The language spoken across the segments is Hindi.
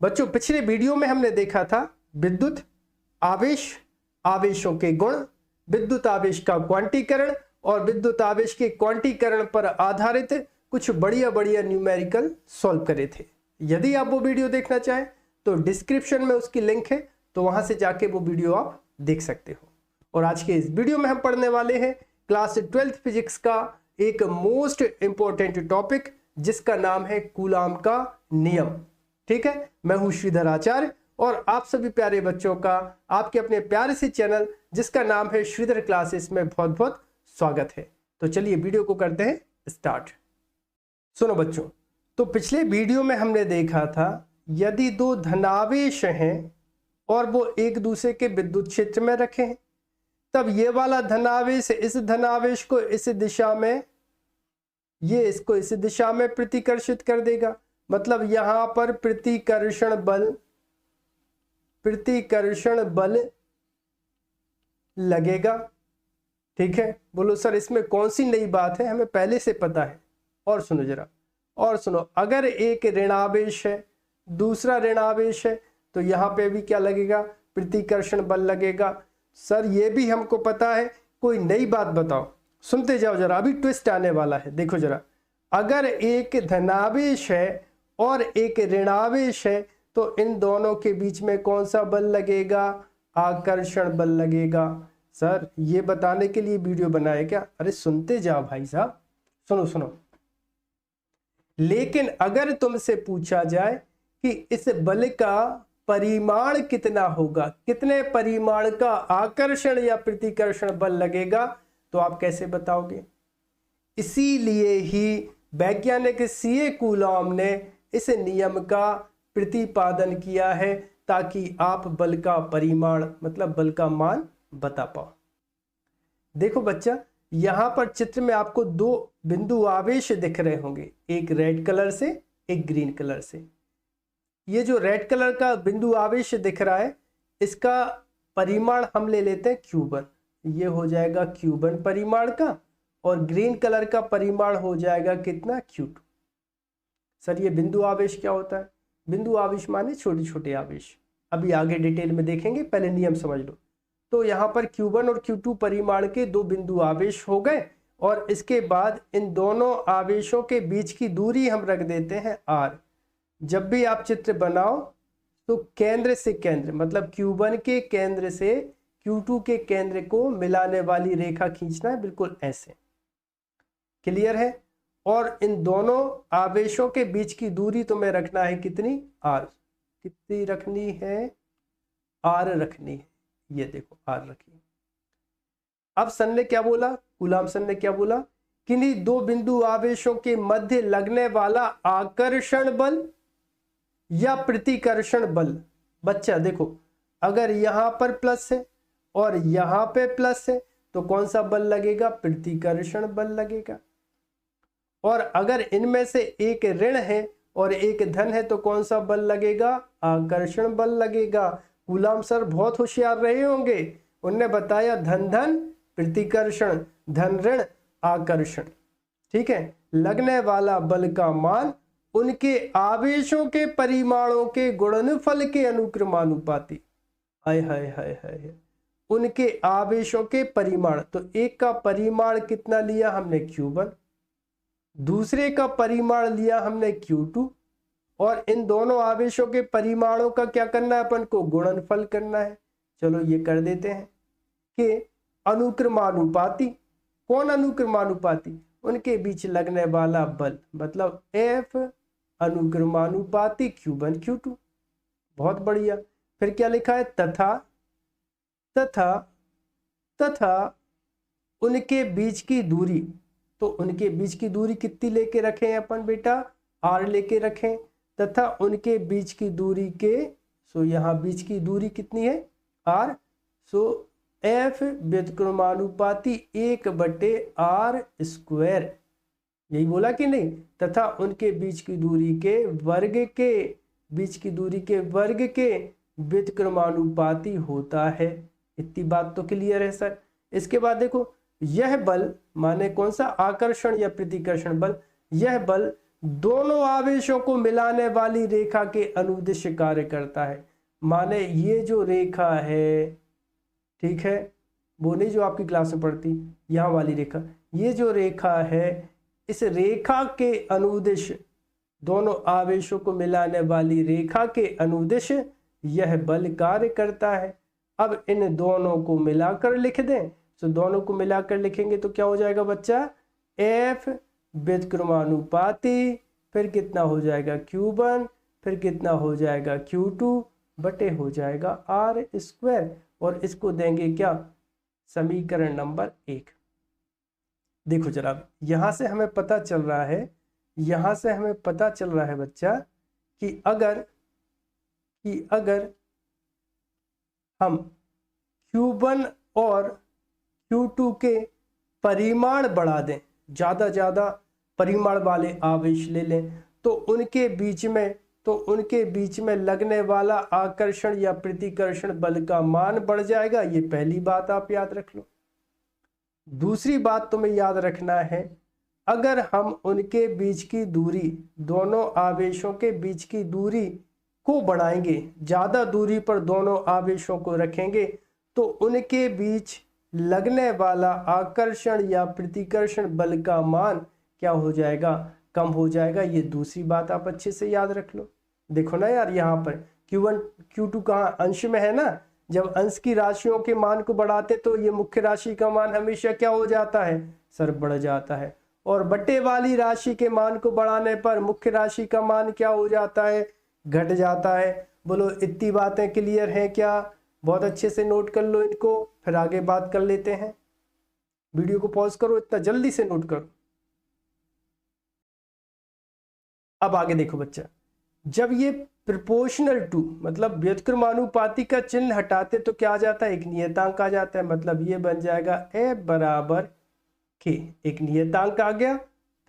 बच्चों पिछले वीडियो में हमने देखा था विद्युत आवेश, आवेशों के गुण, विद्युत आवेश का क्वांटीकरण और विद्युत आवेश के क्वांटीकरण पर आधारित कुछ बढ़िया बढ़िया न्यूमेरिकल सॉल्व करे थे। यदि आप वो वीडियो देखना चाहें तो डिस्क्रिप्शन में उसकी लिंक है, तो वहां से जाके वो वीडियो आप देख सकते हो। और आज के इस वीडियो में हम पढ़ने वाले हैं क्लास 12th फिजिक्स का एक मोस्ट इंपॉर्टेंट टॉपिक जिसका नाम है कूलाम का नियम। ठीक है, मैं हूं श्रीधर आचार्य और आप सभी प्यारे बच्चों का आपके अपने प्यारे से चैनल जिसका नाम है श्रीधर क्लासेस में बहुत बहुत स्वागत है। तो चलिए वीडियो को करते हैं स्टार्ट। सुनो बच्चों, तो पिछले वीडियो में हमने देखा था यदि दो धनावेश हैं और वो एक दूसरे के विद्युत क्षेत्र में रखे हैं, तब ये वाला धनावेश इस धनावेश को इस दिशा में, ये इसको इस दिशा में प्रतिकर्षित कर देगा। मतलब यहां पर प्रतिकर्षण बल लगेगा। ठीक है, बोलो सर इसमें कौन सी नई बात है, हमें पहले से पता है। और सुनो जरा, और सुनो, अगर एक ऋणावेश है दूसरा ऋणावेश है तो यहां पे भी क्या लगेगा, प्रतिकर्षण बल लगेगा। सर ये भी हमको पता है, कोई नई बात बताओ, सुनते जाओ जरा, अभी ट्विस्ट आने वाला है। देखो जरा, अगर एक धनावेश है और एक ऋणावेश है तो इन दोनों के बीच में कौन सा बल लगेगा, आकर्षण बल लगेगा। सर ये बताने के लिए वीडियो बनाए क्या? अरे सुनते जाओ भाई साहब, सुनो सुनो। लेकिन अगर तुमसे पूछा जाए कि इस बल का परिमाण कितना होगा, कितने परिमाण का आकर्षण या प्रतिकर्षण बल लगेगा, तो आप कैसे बताओगे? इसीलिए ही वैज्ञानिक सीए कूलॉम ने इस नियम का प्रतिपादन किया है ताकि आप बल का परिमाण मतलब बल का मान बता पाओ। देखो बच्चा, यहां पर चित्र में आपको दो बिंदु आवेश दिख रहे होंगे, एक रेड कलर से एक ग्रीन कलर से। ये जो रेड कलर का बिंदु आवेश दिख रहा है इसका परिमाण हम ले लेते हैं Q1, ये हो जाएगा Q1 परिमाण का, और ग्रीन कलर का परिमाण हो जाएगा कितना, Q2। सर ये बिंदु आवेश क्या होता है? बिंदु आवेश माने छोटे छोटे आवेश, अभी आगे डिटेल में देखेंगे, पहले नियम समझ लो। तो यहाँ पर Q1 और Q2 परिमाण के दो बिंदु आवेश हो गए और इसके बाद इन दोनों आवेशों के बीच की दूरी हम रख देते हैं R। जब भी आप चित्र बनाओ तो केंद्र से केंद्र मतलब Q1 के केंद्र से Q2 के केंद्र को मिलाने वाली रेखा खींचना है, बिल्कुल ऐसे। क्लियर है? और इन दोनों आवेशों के बीच की दूरी तुम्हें रखना है कितनी, R। कितनी रखनी है, R रखनी है। ये देखो R रखी। अब सन ने क्या बोला, कूलाम सन ने क्या बोला, किन्हीं दो बिंदु आवेशों के मध्य लगने वाला आकर्षण बल या प्रतिकर्षण बल। बच्चा देखो, अगर यहां पर प्लस है और यहां पे प्लस है तो कौन सा बल लगेगा, प्रतिकर्षण बल लगेगा। और अगर इनमें से एक ऋण है और एक धन है तो कौन सा बल लगेगा, आकर्षण बल लगेगा। कूलाम सर बहुत होशियार रहे होंगे, उनने बताया धन धन प्रतिकर्षण, धन ऋण आकर्षण। ठीक है, लगने वाला बल का मान उनके आवेशों के परिमाणों के गुणनफल के अनुक्रमानुपाती। हाय हाय हाय हाय, उनके आवेशों के परिमाण, तो एक का परिमाण कितना लिया हमने, Q1, दूसरे का परिमाण लिया हमने Q2, और इन दोनों आवेशों के परिमाणों का क्या करना है, अपन को गुणनफल करना है। चलो ये कर देते हैं कि अनुक्रमानुपाती। कौन अनुक्रमानुपाती? उनके बीच लगने वाला बल, मतलब F अनुक्रमानुपाती Q1 Q2। बहुत बढ़िया। फिर क्या लिखा है, तथा तथा तथा उनके बीच की दूरी। तो उनके बीच की दूरी कितनी लेके रखें अपन बेटा, R लेके रखें, तथा उनके बीच की दूरी के, सो यहाँ बीच की दूरी कितनी है, R। सो F व्युत्क्रमानुपाती 1/R स्क्वायर, यही बोला कि नहीं। तथा उनके बीच की दूरी के वर्ग के, बीच की दूरी के वर्ग के व्युत्क्रमानुपाती होता है। इतनी बात तो क्लियर है सर। इसके बाद देखो, यह बल माने कौन सा, आकर्षण या प्रतिकर्षण बल, यह बल दोनों आवेशों को मिलाने वाली रेखा के अनुदिश कार्य करता है। माने ये जो रेखा है, ठीक है, वो नहीं जो आपकी क्लास में पढ़ती, यहाँ वाली रेखा, ये जो रेखा है, इस रेखा के अनुदिश, दोनों आवेशों को मिलाने वाली रेखा के अनुदिश यह बल कार्य करता है। अब इन दोनों को मिलाकर लिख दें, तो दोनों को मिलाकर लिखेंगे तो क्या हो जाएगा बच्चा, F व्युत्क्रमानुपाती, फिर कितना हो जाएगा Q1, फिर कितना हो जाएगा Q2 बटे हो जाएगा R², और इसको देंगे क्या, समीकरण नंबर 1। देखो जरा, यहां से हमें पता चल रहा है, यहां से हमें पता चल रहा है बच्चा कि अगर हम Q1 और Q2 के परिमाण बढ़ा दें, ज़्यादा परिमाण वाले आवेश ले लें, तो उनके बीच में लगने वाला आकर्षण या प्रतिकर्षण बल का मान बढ़ जाएगा। ये पहली बात आप याद रख लो। दूसरी बात तुम्हें याद रखना है, अगर हम उनके बीच की दूरी, दोनों आवेशों के बीच की दूरी को बढ़ाएंगे, ज़्यादा दूरी पर दोनों आवेशों को रखेंगे, तो उनके बीच लगने वाला आकर्षण या प्रतिकर्षण बल का मान क्या हो जाएगा, कम हो जाएगा। ये दूसरी बात आप अच्छे से याद रख लो। देखो ना यार, यहाँ पर Q1 Q2 कहाँ अंश में है ना, जब अंश की राशियों के मान को बढ़ाते तो ये मुख्य राशि का मान हमेशा क्या हो जाता है, सर बढ़ जाता है, और बटे वाली राशि के मान को बढ़ाने पर मुख्य राशि का मान क्या हो जाता है, घट जाता है। बोलो इतनी बातें क्लियर हैं क्या? बहुत अच्छे से नोट कर लो इनको, फिर आगे बात कर लेते हैं। वीडियो को पॉज करो, इतना जल्दी से नोट करो। अब आगे देखो बच्चा, जब ये प्रोपोर्शनल टू मतलब व्युत्क्रमानुपाती का चिन्ह हटाते तो क्या आ जाता है, एक नियतांक आ जाता है। मतलब ये बन जाएगा F बराबर K, एक नियतांक आ गया,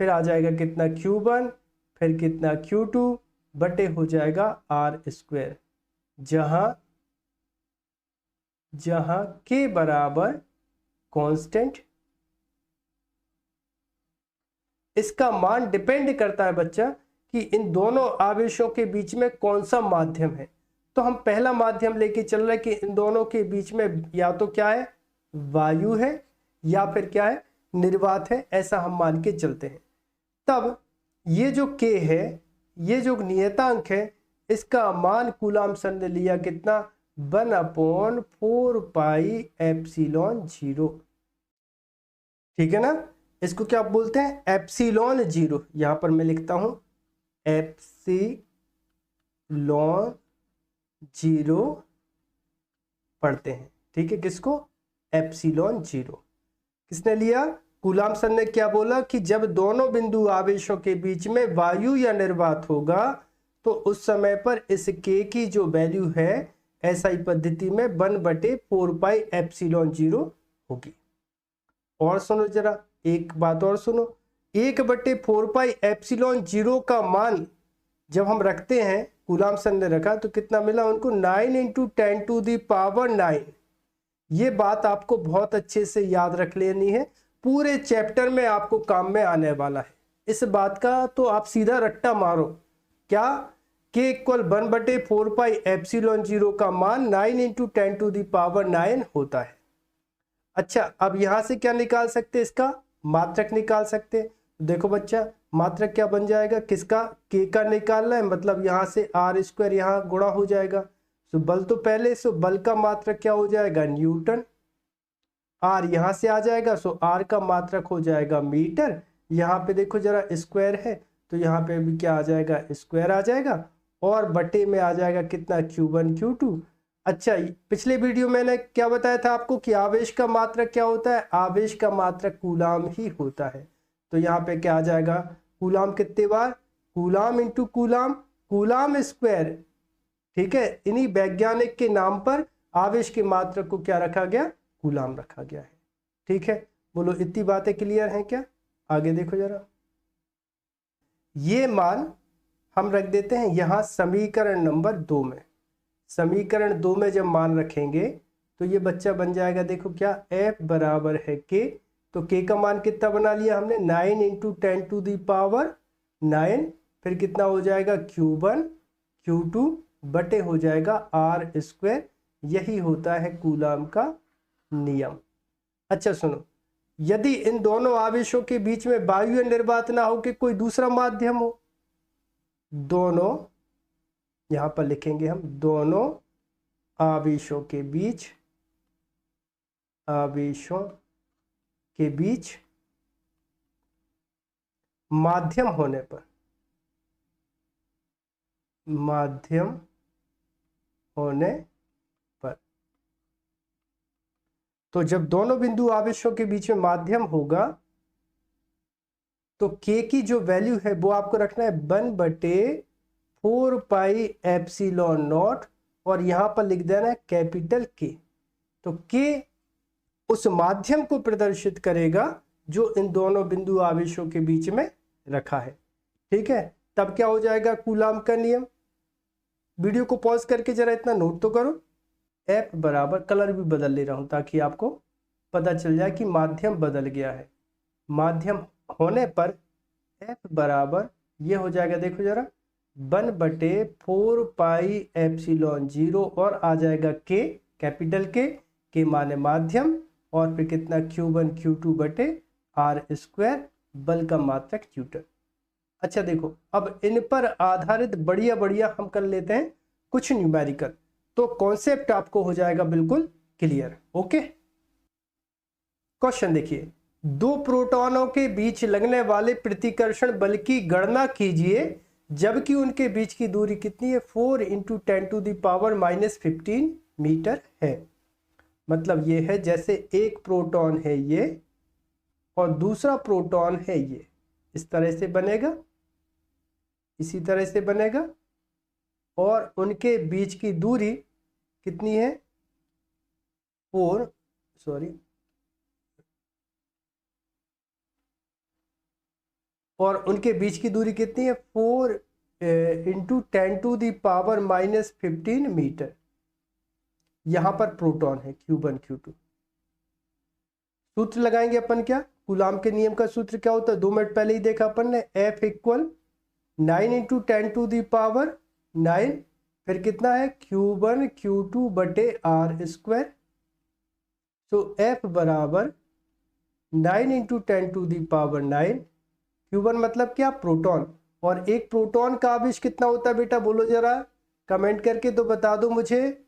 फिर आ जाएगा कितना Q1, फिर कितना Q2 बटे हो जाएगा R², जहां K बराबर कांस्टेंट। इसका मान डिपेंड करता है बच्चा कि इन दोनों आवेशों के बीच में कौन सा माध्यम है। तो हम पहला माध्यम लेके चल रहे हैं कि इन दोनों के बीच में या तो क्या है, वायु है, या फिर क्या है, निर्वात है, ऐसा हम मान के चलते हैं। तब ये जो K है, ये जो नियतांक है, इसका मान कूलाम सर ने लिया कितना, 1/4 पाई एप्सिलॉन 0। ठीक है ना, इसको क्या बोलते हैं, एप्सिलॉन 0। यहां पर मैं लिखता हूं एप्सिलॉन 0 पढ़ते हैं। ठीक है, किसको, एप्सिलॉन 0 किसने लिया, कूलाम सर ने क्या बोला कि जब दोनों बिंदु आवेशों के बीच में वायु या निर्वात होगा तो उस समय पर इस K की जो वैल्यू है SI पद्धति में 1/4 पाई एप्सिलॉन 0 होगी। और सुनो जरा, एक बात और सुनो, 1/4 पाई एप्सिलॉन 0 का मान जब हम रखते हैं, कूलाम सर ने रखा तो कितना मिला उनको, 9 × 10⁹ ये बात आपको बहुत अच्छे से याद रख लेनी है, पूरे चैप्टर में आपको काम में आने वाला है। इस बात का तो आप सीधा रट्टा मारो, क्या K = 1/4 पाई एप्सिलॉन 0 का मान 9 × 10⁹ होता है। अच्छा, अब यहां से क्या निकाल सकते, इसका मात्रक निकाल सकते। देखो बच्चा, मात्रक क्या बन जाएगा, किसका, K का निकालना है, मतलब यहां से R² यहाँ गुणा हो जाएगा। सो बल तो पहले, सो बल का मात्रक क्या हो जाएगा, न्यूटन। R यहां से आ जाएगा, सो R का मात्रक हो जाएगा मीटर। यहाँ पे देखो जरा स्क्वायर है, तो यहाँ पे भी क्या आ जाएगा, स्क्वायर आ जाएगा, और बटे में आ जाएगा कितना, Q1 Q2। अच्छा, पिछले वीडियो मैंने क्या बताया था आपको कि आवेश का मात्रक क्या होता है, आवेश का मात्रक कूलाम ही होता है। तो यहाँ पे क्या आ जाएगा, कूलाम कितने बार, coulomb into coulomb, coulomb square. ठीक है, इन्हीं वैज्ञानिक के नाम पर आवेश के मात्रक को क्या रखा गया, कूलाम रखा गया है। ठीक है, बोलो इतनी बातें क्लियर हैं क्या? आगे देखो जरा, ये मान हम रख देते हैं यहां समीकरण नंबर 2 में। समीकरण 2 में जब मान रखेंगे तो ये बच्चा बन जाएगा, देखो क्या, F बराबर है K। तो K का मान कितना बना लिया हमने, 9 × 10⁻⁴ 9, फिर कितना हो जाएगा Q1 Q2 बटे हो जाएगा R²। यही होता है कूलाम का नियम। अच्छा सुनो, यदि इन दोनों आवेशों के बीच में वायु निर्वात ना हो कि कोई दूसरा माध्यम हो, दोनों यहां पर लिखेंगे हम, दोनों आवेशों के बीच माध्यम होने पर तो जब दोनों बिंदु आवेशों के बीच में माध्यम होगा तो K की जो वैल्यू है वो आपको रखना है 1/4 पाई एप्सिलॉन नॉट, और यहां पर लिख देना है कैपिटल K। तो K उस माध्यम को प्रदर्शित करेगा जो इन दोनों बिंदु आवेशों के बीच में रखा है। ठीक है, तब क्या हो जाएगा कूलाम का नियम। वीडियो को पॉज करके जरा इतना नोट तो करो। F बराबर, कलर भी बदल ले रहा हूं ताकि आपको पता चल जाए कि माध्यम बदल गया है। माध्यम होने पर F बराबर ये हो जाएगा, देखो जरा, 1/4 पाई एप्सिलॉन 0 और आ जाएगा K, कैपिटल K माने माध्यम, और फिर कितना Q1 Q2 बटे R², बल का मात्रक न्यूटन। अच्छा देखो, अब इन पर आधारित बढ़िया हम कर लेते हैं कुछ न्यूमेरिकल, तो कॉन्सेप्ट आपको हो जाएगा बिल्कुल क्लियर। ओके, क्वेश्चन देखिए, दो प्रोटॉनों के बीच लगने वाले प्रतिकर्षण बल की गणना कीजिए जबकि उनके बीच की दूरी कितनी है, 4 × 10⁻⁻15 मीटर है। मतलब ये है जैसे एक प्रोटॉन है ये और दूसरा प्रोटॉन है ये, इस तरह से बनेगा, इसी तरह से बनेगा, और उनके बीच की दूरी कितनी है, 4 और उनके बीच की दूरी कितनी है, 4 × 10⁻⁻15 मीटर। यहां पर प्रोटॉन है Q1 Q2। सूत्र लगाएंगे अपन, क्या कूलाम के नियम का सूत्र क्या होता है, 2 मिनट पहले ही देखा अपन ने, F = 9 × 10⁹, फिर कितना है Q1 Q2 बटे R²। तो F बराबर 9 × 10⁹, Q1 मतलब क्या, प्रोटॉन, और एक प्रोटॉन का आवेश कितना होता है बेटा, बोलो जरा कमेंट करके तो बता दो मुझे।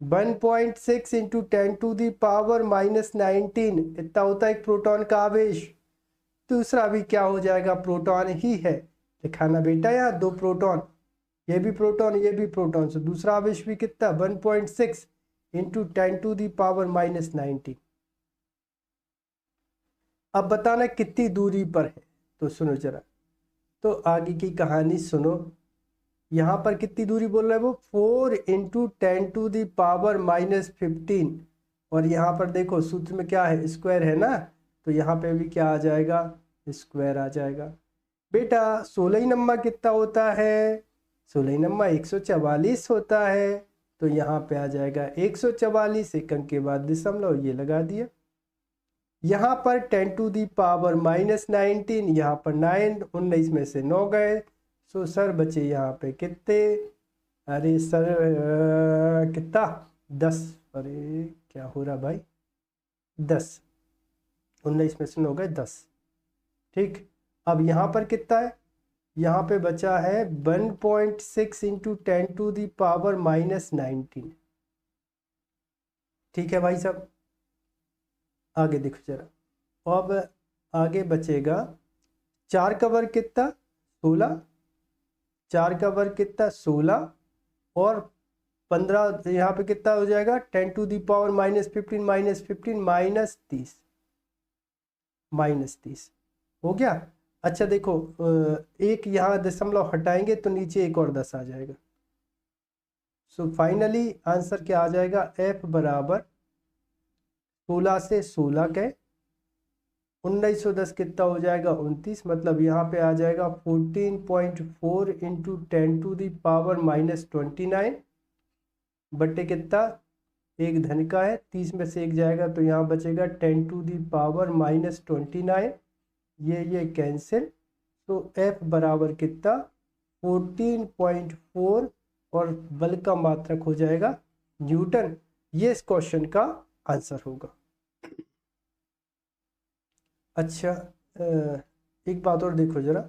1.6 × 10⁻⁻19 इतना होता है एक प्रोटॉन का आवेश। दूसरा भी क्या हो जाएगा, प्रोटॉन ही है, दिखाना बेटा यहाँ 2 प्रोटॉन, ये भी प्रोटॉन ये भी प्रोटॉन, से दूसरा आवेश भी कितना, 1.6 × 10⁻⁻19। अब बताना कितनी दूरी पर है, तो सुनो जरा, तो आगे की कहानी सुनो। यहाँ पर कितनी दूरी बोल रहा है वो, 4 × 10⁻⁻15, और यहाँ पर देखो सूत्र में क्या है, स्क्वायर है ना, तो यहाँ पे भी क्या आ जाएगा, स्क्वायर आ जाएगा। बेटा 16 नंबर कितना होता है, 16 नंबर 144 होता है, तो यहाँ पे आ जाएगा 144, एक अंक के बाद दशमलव ये लगा दिया। यहाँ पर 10⁻⁻19, यहाँ पर 9, 19 में से 9 गए, सो सर बचे यहाँ पे कितने, अरे सर कितना, 10, अरे क्या हो रहा भाई, 10, 19 में से 9 गए 10। ठीक, अब यहाँ पर कितना है, यहाँ पे बचा है 1.6 × 10⁻⁻19। ठीक है भाई साहब, आगे देखो जरा, अब आगे बचेगा 4 का वर्ग कितना, 16, 4 का वर्ग कितना 16, और 15 यहाँ पे कितना हो जाएगा, 10⁻⁻15 -30 हो गया। अच्छा देखो, एक यहाँ दशमलव हटाएंगे तो नीचे एक और 10 आ जाएगा। सो फाइनली आंसर क्या आ जाएगा, F बराबर 16 से 16 गए, 1910 कितना हो जाएगा, 29, मतलब यहाँ पे आ जाएगा 14.4 × 10⁻⁻29 बट्टे कितना, एक धन का है, 30 में से एक जाएगा तो यहाँ बचेगा 10⁻⁻29, ये कैंसिल, तो F बराबर कितना 14.4 और बल का मात्रक हो जाएगा न्यूटन। ये इस क्वेश्चन का आंसर होगा। अच्छा एक बात और देखो जरा,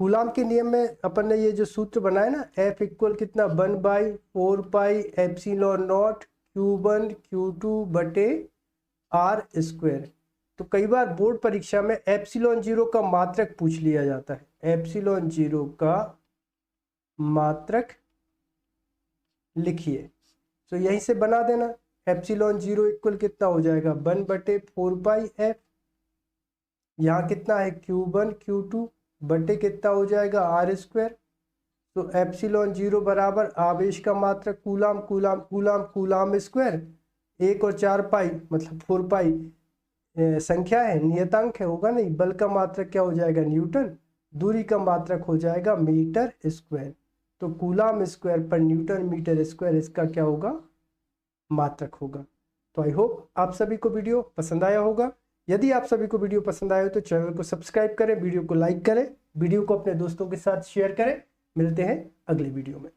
कूलाम के नियम में अपन ने ये जो सूत्र बनाया ना, F इक्वल कितना 1/4 pi epsilon not Q1 Q2 बटे R स्क्वायर। तो कई बार बोर्ड परीक्षा में एप्सिलॉन जीरो का मात्रक पूछ लिया जाता है। एप्सिलॉन जीरो का मात्रक लिखिए, तो यहीं से बना देना। एप्सिलॉन जीरो इक्वल कितना हो जाएगा 1/4 पाई F, यहाँ कितना है Q1 Q2 बटे कितना हो जाएगा R स्क्वायर। तो एप्सिलॉन जीरो बराबर आवेश का मात्रक coulomb coulomb coulomb coulomb square, 1 और 4 पाई मतलब 4 पाई संख्या है, नियतांक है, होगा नहीं। बल का मात्रक क्या हो जाएगा न्यूटन, दूरी का मात्रक हो जाएगा मीटर स्क्वायर। तो कूलाम स्क्वायर पर न्यूटन मीटर स्क्वायर इसका क्या होगा मात्रक होगा। तो आई होप आप सभी को वीडियो पसंद आया होगा। यदि आप सभी को वीडियो पसंद आया हो तो चैनल को सब्सक्राइब करें, वीडियो को लाइक करें, वीडियो को अपने दोस्तों के साथ शेयर करें। मिलते हैं अगले वीडियो में।